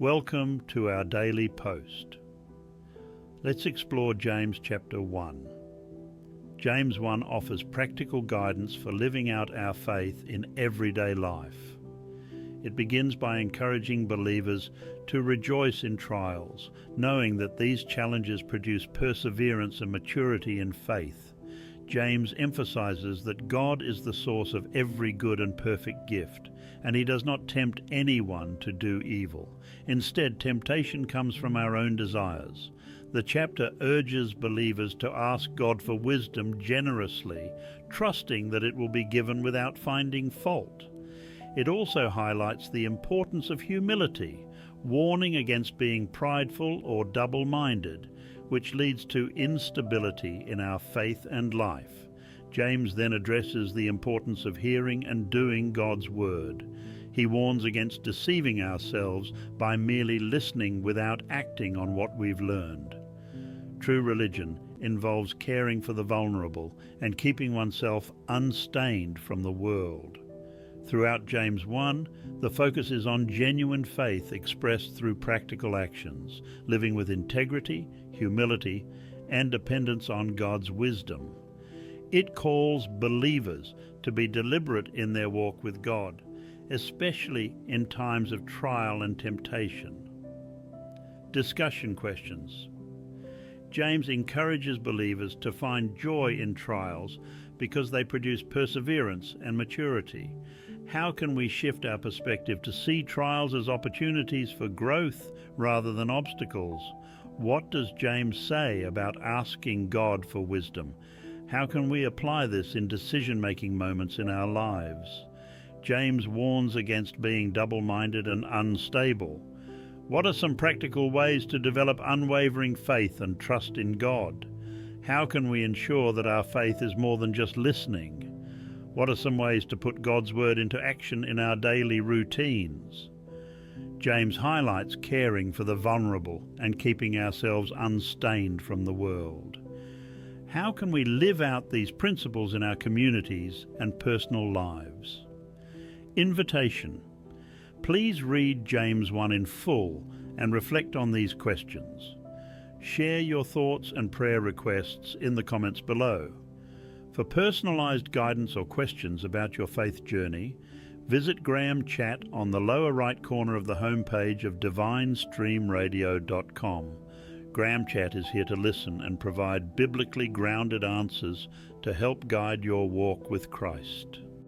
Welcome to our daily post. Let's explore James chapter 1. James 1 offers practical guidance for living out our faith in everyday life. It begins by encouraging believers to rejoice in trials, knowing that these challenges produce perseverance and maturity in faith. James emphasizes that God is the source of every good and perfect gift, and he does not tempt anyone to do evil. Instead, temptation comes from our own desires. The chapter urges believers to ask God for wisdom generously, trusting that it will be given without finding fault. It also highlights the importance of humility, warning against being prideful or double-minded, which leads to instability in our faith and life. James then addresses the importance of hearing and doing God's word. He warns against deceiving ourselves by merely listening without acting on what we've learned. True religion involves caring for the vulnerable and keeping oneself unstained from the world. Throughout James 1, the focus is on genuine faith expressed through practical actions, living with integrity, humility, and dependence on God's wisdom. It calls believers to be deliberate in their walk with God, especially in times of trial and temptation. Discussion questions. James encourages believers to find joy in trials because they produce perseverance and maturity. How can we shift our perspective to see trials as opportunities for growth rather than obstacles? What does James say about asking God for wisdom? How can we apply this in decision-making moments in our lives? James warns against being double-minded and unstable. What are some practical ways to develop unwavering faith and trust in God? How can we ensure that our faith is more than just listening? What are some ways to put God's word into action in our daily routines? James highlights caring for the vulnerable and keeping ourselves unstained from the world. How can we live out these principles in our communities and personal lives? Invitation. Please read James 1 in full and reflect on these questions. Share your thoughts and prayer requests in the comments below. For personalized guidance or questions about your faith journey, visit Graham Chat on the lower right corner of the homepage of divinestreamradio.com. Graham Chat is here to listen and provide biblically grounded answers to help guide your walk with Christ.